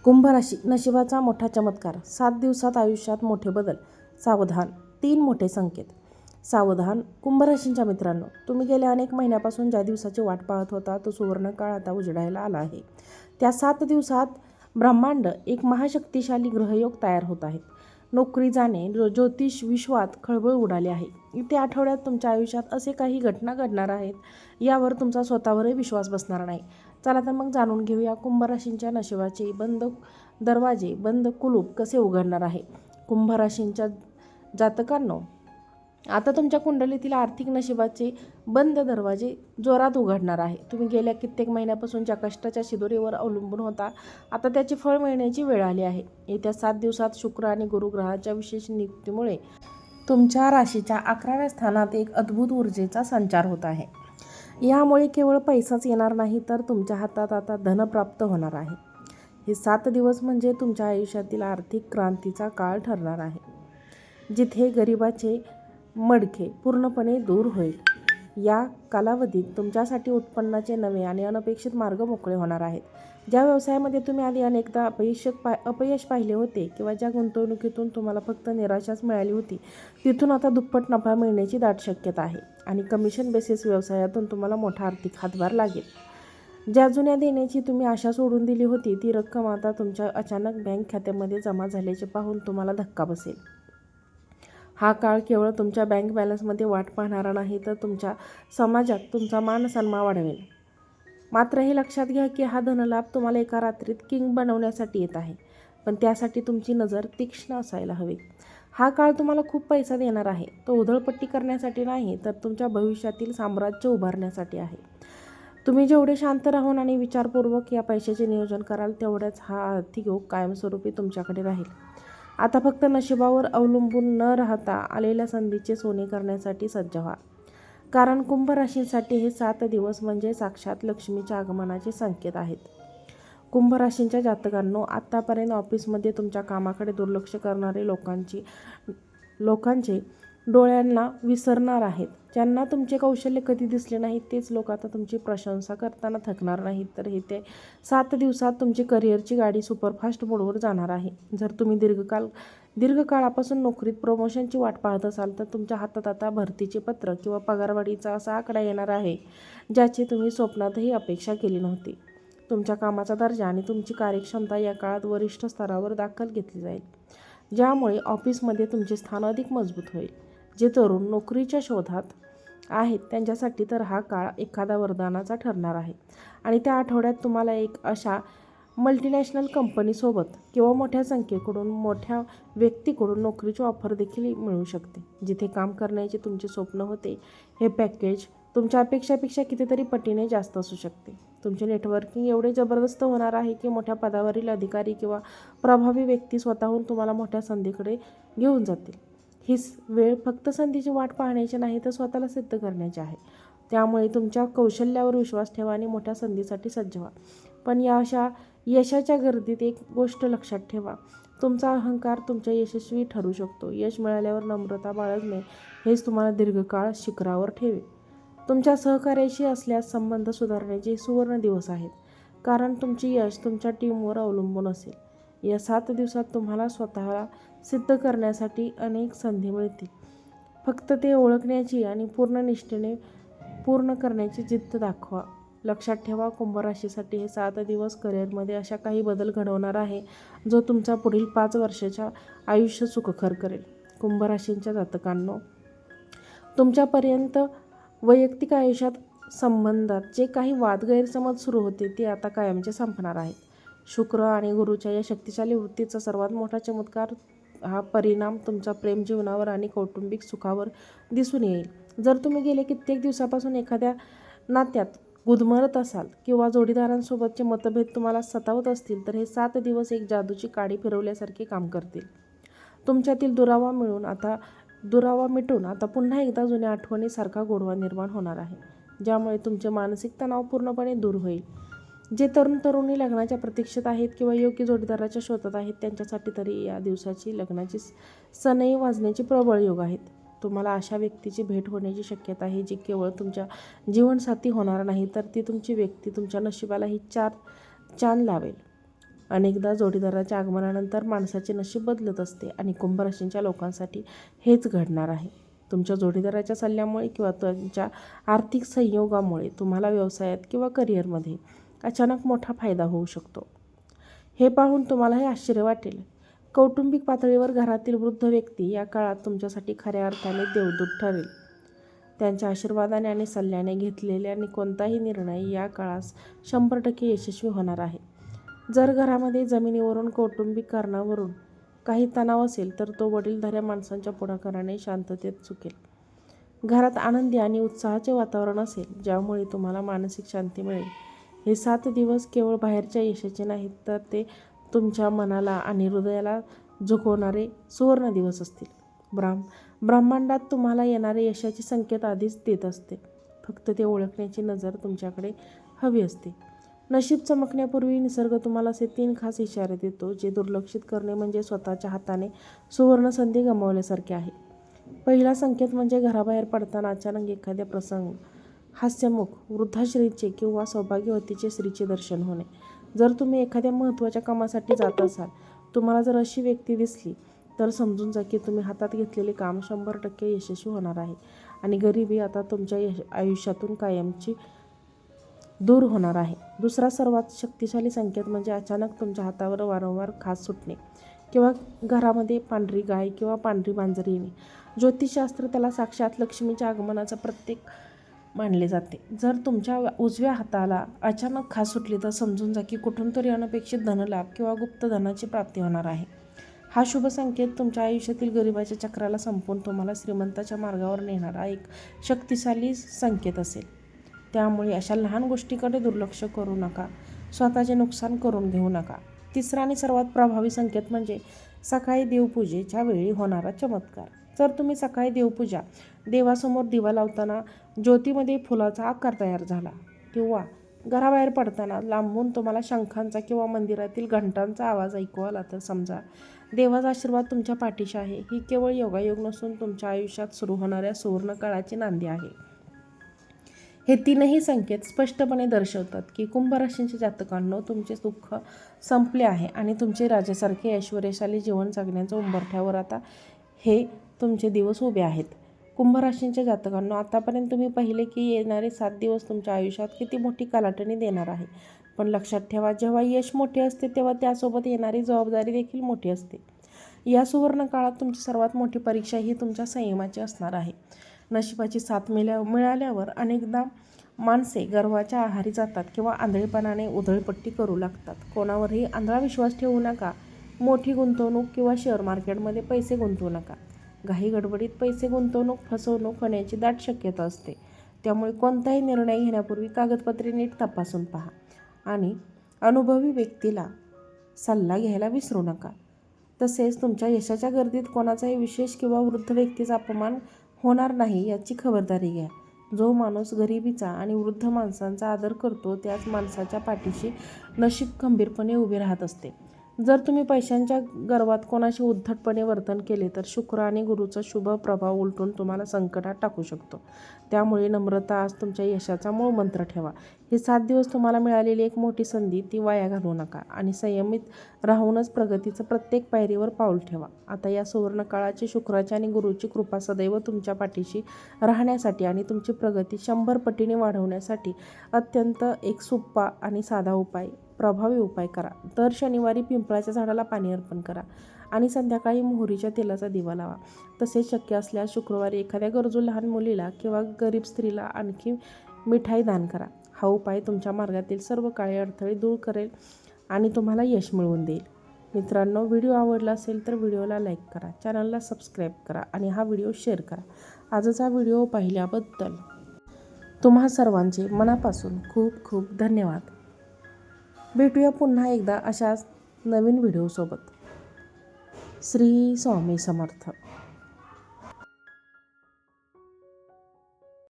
कुंभ राशी, नशिबाचा मोठा चमत्कार. 7 दिवसात आयुष्यात मोठे बदल. सावधान, 3 मोठे संकेत. सावधान. कुंभ राशींच्या मित्रांनो, तुम्ही गेल्या अनेक महिन्यापासून ज्या दिवसाची वाट पाहत होता तो सुवर्ण काळ आता उजडायला आला आहे. त्या 7 दिवसात ब्रह्मांड एक महाशक्तिशाली ग्रहयोग तयार होत आहेत. नोकरी जाणे, ज्योतिष विश्वात खळबळ उडाली आहे. येत्या आठवड्यात तुमच्या आयुष्यात असे काही घटना घडणार आहेत यावर तुमचा स्वतःवरही विश्वास बसणार नाही. चला तर मग जाणून घेऊया कुंभ राशींच्या नशिबाचे बंद दरवाजे, बंद कुलूप कसे उघडणार आहे. कुंभ राशींच्या जातकांनो, आता तुमच्या कुंडलीतील आर्थिक नशिबाचे बंद दरवाजे जोरात उघडणार आहे. तुम्ही गेल्या कित्येक महिन्यापासून ज्या कष्टाच्या शिदोरीवर अवलंबून होता, आता त्याचे फळ मिळण्याची वेळ आली आहे. येत्या 7 दिवसात शुक्र आणि गुरु ग्रहाच्या विशेष नियुक्तीमुळे तुमच्या राशीच्या 11व्या स्थानात एक अद्भुत ऊर्जेचा संचार होत आहे. यामुळे केवळ पैसाच येणार नाही, तर तुमच्या हातात आता धन प्राप्त होणार आहे. हे 7 दिवस म्हणजे तुमच्या आयुष्यातील आर्थिक क्रांतीचा काळ ठरणार आहे, जिथे गरिबाचे मडके पूर्णपणे दूर होईल. या कालावधीत तुमच्यासाठी उत्पन्नाचे नवे आणि अनपेक्षित मार्ग मोकळे होणार आहेत. ज्या व्यवसायामध्ये तुम्ही आधी अनेकदा अपयश पाहिले होते किंवा ज्या गुंतवणुकीतून तुम्हाला फक्त निराशाच मिळाली होती, तिथून आता दुप्पट नफा मिळण्याची दाट शक्यता आहे. आणि कमिशन बेसिस व्यवसायातून तुम्हाला मोठा आर्थिक हातभार लागेल. ज्या जुन्या देण्याची तुम्ही आशा सोडून दिली होती, ती रक्कम आता तुमच्या अचानक बँक खात्यामध्ये जमा झाल्याचे पाहून तुम्हाला धक्का बसेल. हा काळ केवळ तुमच्या बँक बॅलन्समध्ये वाट पाहणारा नाही, तर तुमच्या समाजात तुमचा मान सन्मान वाढवेल. मात्र हे लक्षात घ्या की हा धनलाभ तुम्हाला एका रात्रीत किंग बनवण्यासाठी येत आहे, पण त्यासाठी तुमची नजर तीक्ष्ण असायला हवी. हा काळ तुम्हाला खूप पैसा देणार आहे, तो उधळपट्टी करण्यासाठी नाही, तर तुमच्या भविष्यातील साम्राज्य उभारण्यासाठी आहे. तुम्ही जेवढे शांत राहून आणि विचारपूर्वक या पैशाचे नियोजन कराल, तेवढ्याच हा आर्थिक योग कायमस्वरूपी तुमच्याकडे राहील. आता फक्त नशिबावर अवलंबून न राहता आलेल्या संधीचे सोने करण्यासाठी सज्ज व्हा. कारण कुंभ राशींसाठी हे 7 दिवस म्हणजे साक्षात लक्ष्मीच्या आगमनाचे संकेत आहेत. कुंभ राशींच्या जातकांनो, आत्तापर्यंत ऑफिसमध्ये तुमच्या कामाकडे दुर्लक्ष करणारे लोकांचे डोळ्यांना विसरणार आहेत. ज्यांना तुमचे कौशल्य कधी दिसले नाहीत, तेच लोक आता तुमची प्रशंसा करताना थकणार नाहीत. तर हे ते 7 दिवसात तुमची करिअरची गाडी सुपरफास्ट मोडवर जाणार आहे. जर तुम्ही दीर्घकाळापासून नोकरीत प्रमोशनची वाट पाहत असाल, तर तुमच्या हातात आता भरतीचे पत्र किंवा पगारवाढीचा असा आकडा येणार आहे, ज्याची तुम्ही स्वप्नातही अपेक्षा केली नव्हती. तुमच्या कामाचा दर्जा आणि तुमची कार्यक्षमता या काळात वरिष्ठ स्तरावर दखल घेतली जाईल, ज्यामुळे ऑफिसमध्ये तुमचे स्थान अधिक मजबूत होईल. जे तरुण नोकरीच्या शोधात आहेत त्यांच्यासाठी तर हा काळ एखादा वरदानाचा ठरणार आहे. आणि त्या आठवड्यात तुम्हाला एक अशा मल्टीनॅशनल कंपनीसोबत किंवा मोठ्या संख्येकडून मोठ्या व्यक्तीकडून नोकरीची ऑफर देखील मिळू शकते. जिथे काम करण्याचे तुमचे स्वप्न होते, हे पॅकेज तुमच्या अपेक्षापेक्षा कितीतरी पटीने जास्त असू शकते. तुमचे नेटवर्किंग एवढे जबरदस्त होणार आहे की मोठ्या पदावरील अधिकारी किंवा प्रभावी व्यक्ती स्वतःहून तुम्हाला मोठ्या संधीकडे घेऊन जातील. ही वेळ फक्त संधीची वाट पाहण्याची नाही, तर स्वतःला सिद्ध करण्याची आहे. त्यामुळे तुमच्या कौशल्यावर विश्वास ठेवा आणि मोठ्या संधीसाठी सज्ज व्हा. पण या अशा यशाच्या गर्दीत एक गोष्ट लक्षात ठेवा, तुमचा अहंकार तुमच्या यशस्वी ठरू शकतो. यश मिळाल्यावर नम्रता बाळगणे हेच तुम्हाला दीर्घकाळ शिखरावर ठेवेल. तुमच्या सहकार्याशी असल्यास संबंध सुधारण्याचे सुवर्ण दिवस आहेत, कारण तुमचे यश तुमच्या टीमवर अवलंबून असेल. या 7 दिवसात तुम्हाला स्वतःला सिद्ध करण्यासाठी अनेक संधी मिळतील. फक्त ते ओळखण्याची आणि पूर्ण निष्ठेने पूर्ण करण्याची जिद्द दाखवा. लक्षात ठेवा, कुंभ राशीसाठी हे 7 दिवस करिअरमध्ये अशा काही बदल घडवणार आहे, जो तुमचा पुढील 5 वर्षाच्या आयुष्य सुखकर करेल. कुंभ राशींच्या जातकांनो, तुमच्यापर्यंत वैयक्तिक आयुष्यात संबंधात जे काही वाद गैरसमज सुरू होते, ते आता कायमचे संपणार आहेत. शुक्र आणि गुरुच्या या शक्तिशाली वृत्तीचा सर्वात मोठा चमत्कार हा परिणाम तुमच्या प्रेम जीवनावर आणि कौटुंबिक सुखावर दिसून येईल. जर तुम्ही गेले कित्येक दिवसापासून एखाद्या नात्यात गुदमरत असाल किंवा जोडीदारांसोबतचे मतभेद तुम्हाला सतावत असतील, तर हे 7 दिवस एक जादूची काडी फिरवल्यासारखे काम करतील. तुमच्यातील दुरावा मिटून आता पुन्हा एकदा जुन्या आठवणीसारखा गोडवा निर्माण होणार आहे, ज्यामुळे तुमचे मानसिक तणाव पूर्णपणे दूर होईल. जे तरुण तरुणी लग्नाच्या प्रतीक्षेत आहेत किंवा योग्य जोडीदाराच्या शोधात आहेत, त्यांच्यासाठी तरी या दिवसाची लग्नाची सनई वाजण्याचे प्रबळ योग आहेत. तुम्हाला अशा व्यक्तीची भेट होण्याची शक्यता आहे, जी केवळ तुमच्या जीवनसाथी होणार नाही, तर ती तुमची व्यक्ती तुमच्या नशिबालाही चार चांद लावेल. अनेकदा जोडीदाराच्या आगमनानंतर माणसाचे नशीब बदलत असते आणि कुंभ राशीच्या लोकांसाठी हेच घडणार आहे. तुमच्या जोडीदाराच्या सल्ल्यामुळे किंवा त्यांच्या आर्थिक संयोगामुळे तुम्हाला व्यवसायात किंवा करिअरमध्ये अचानक मोठा फायदा होऊ शकतो. हे पाहून तुम्हालाही आश्चर्य वाटेल. कौटुंबिक पातळीवर घरातील वृद्ध व्यक्ती या काळात तुमच्यासाठी खऱ्या अर्थाने देवदूत ठरेल. त्यांच्या आशीर्वादाने आणि सल्ल्याने घेतलेला आणि कोणताही निर्णय या काळास 100% यशस्वी होणार आहे. जर घरामध्ये जमिनीवरून कौटुंबिक कारणावरून काही तणाव असेल तर तो वडीलधाऱ्या माणसांच्या पुढाकाराने शांततेत सुटेल. घरात आनंदी आणि उत्साहाचे वातावरण असेल ज्यामुळे तुम्हाला मानसिक शांती मिळेल. हे 7 दिवस केवळ बाहेरच्या यशाचे नाहीत तर ते तुमच्या मनाला आणि हृदयाला झुकवणारे सुवर्ण दिवस असतील. ब्रह्मांडात तुम्हाला येणारे यशाचे संकेत आधीच देत असते. फक्त ते ओळखण्याची नजर तुमच्याकडे हवी असते. नशीब चमकण्यापूर्वी निसर्ग तुम्हाला असे 3 खास इशारे देतो जे दुर्लक्षित करणे म्हणजे स्वतःच्या हाताने सुवर्ण संधी गमावल्यासारखे आहे. पहिला संकेत म्हणजे घराबाहेर पडताना अचानक एखाद्या प्रसंग, हास्यमुख वृद्धा स्त्रीचे किंवा सौभाग्यवतीचे स्त्रीचे दर्शन होणे. जर तुम्ही एखाद्या महत्त्वाच्या कामासाठी जात असाल, तुम्हाला जर अशी व्यक्ती दिसली तर समजून जा की तुम्ही हातात घेतलेले काम 100% यशस्वी होणार आहे आणि गरिबी आता तुमच्या आयुष्यातून कायमची दूर होणार आहे. दुसरा सर्वात शक्तिशाली संकेत म्हणजे अचानक तुमच्या हातावर वारंवार खाज सुटणे किंवा घरामध्ये पांढरी गाय किंवा पांढरी मांजर येणे. ज्योतिषशास्त्र त्याला साक्षात लक्ष्मीच्या आगमनाचा प्रतीक मानले जाते. जर तुमच्या उजव्या हाताला अचानक खाज सुटली तर समजून जा की कुठून तरी अनपेक्षित धनलाभ किंवा गुप्त धनाची प्राप्ती होणार आहे. हा शुभ संकेत तुमच्या आयुष्यातील गरिबाच्या चक्राला संपवून तुम्हाला श्रीमंताच्या मार्गावर नेणारा एक शक्तिशाली संकेत असेल. त्यामुळे अशा लहान गोष्टीकडे दुर्लक्ष करू नका. स्वतःचे नुकसान करून घेऊ नका. तिसरा आणि सर्वात प्रभावी संकेत म्हणजे सकाळी देवपूजेच्या वेळी होणारा चमत्कार. जर तुम्ही सकाळी देवासमोर दिवा लावताना ज्योतीमध्ये फुलाचा आकार तयार झाला किंवा घराबाहेर पडताना लांबून तुम्हाला शंखांचा किंवा मंदिरातील घंटांचा आवाज ऐकू आला तर समजा देवाचा आशीर्वाद तुमच्या पाठीशी आहे. ही केवळ योगायोग नसून तुमच्या आयुष्यात सुरू होणाऱ्या सुवर्ण काळाची नांदी आहे. हे 3ही संकेत स्पष्टपणे दर्शवतात की कुंभ राशीच्या जातकांनो तुमचे दुःख संपले आहे आणि तुमचे राजासारखे ऐश्वर्यशाली जीवन जगण्याच्या उंबरठ्यावर आता हे तुमचे दिवस उभे आहेत. कुंभ राशीच्या जातकांनो आतापर्यंत तुम्ही पाहिले की येणारे 7 दिवस तुमच्या आयुष्यात किती मोठी कलाटणी देणार आहे. पण लक्षात ठेवा, जेव्हा यश मोठे असते तेव्हा त्यासोबत येणारी जबाबदारी देखील मोठी असते. या सुवर्ण काळात तुमची सर्वात मोठी परीक्षा ही तुमच्या संयमाची असणार आहे. नशिबाची साथ मिळाल्यावर अनेकदा माणसे गर्वाच्या आहारी जातात किंवा आंधळेपणाने उधळपट्टी करू लागतात. कोणावरही आंधळा विश्वास ठेवू नका. मोठी गुंतवणूक किंवा शेअर मार्केटमध्ये पैसे गुंतवू नका. घाई गडबडीत पैसे गुंतवणूक फसवणूक होण्याची दाट शक्यता असते. त्यामुळे कोणताही निर्णय घेण्यापूर्वी कागदपत्रे नीट तपासून पहा आणि अनुभवी व्यक्तीला सल्ला घ्यायला विसरू नका. तसेच तुमच्या यशाच्या गर्दीत कोणाचाही विशेष किंवा वृद्ध व्यक्तीचा अपमान होणार नाही याची खबरदारी घ्या. जो माणूस गरिबीचा आणि वृद्ध माणसांचा आदर करतो त्याच माणसाच्या पाठीशी नशीब खंबीरपणे उभे राहत असते. जर तुम्ही पैशांच्या गर्वात कोणाशी उद्धटपणे वर्तन केले तर शुक्र आणि गुरूचा शुभ प्रभाव उलटून तुम्हाला संकटात टाकू शकतो. त्यामुळे नम्रता आज तुमच्या यशाचा मूळ मंत्र ठेवा. हे 7 दिवस तुम्हाला मिळालेली एक मोठी संधी ती वाया घालवू नका आणि संयमित राहूनच प्रगतीचं प्रत्येक पायरीवर पाऊल ठेवा. आता या सुवर्ण काळाची शुक्राची आणि गुरूची कृपा सदैव तुमच्या पाठीशी राहण्यासाठी आणि तुमची प्रगती 100 पटीने वाढवण्यासाठी अत्यंत एक सोपा आणि साधा उपाय, प्रभावी उपाय करा. दर शनिवारी पिंपळाच्या झाडाला पाणी अर्पण करा आणि संध्याकाळी मोहरीच्या तेलाचा दिवा लावा. तसेच शक्य असल्यास शुक्रवारी एखाद्या गरजू लहान मुलीला किंवा गरीब स्त्रीला आणखी मिठाई दान करा. हा उपाय तुमच्या मार्गातील सर्व काळे अडथळे दूर करेल आणि तुम्हाला यश मिळवून देईल. मित्रांनो, व्हिडिओ आवडला असेल तर व्हिडिओला लाईक करा, चॅनलला सबस्क्राईब करा आणि हा व्हिडिओ शेअर करा. आजचा व्हिडिओ पाहिल्याबद्दल तुम्हा सर्वांचे मनापासून खूप खूप धन्यवाद. भेटूया पुन्हा एकदा अशाच नवीन व्हिडिओसोबत. श्री स्वामी समर्थ.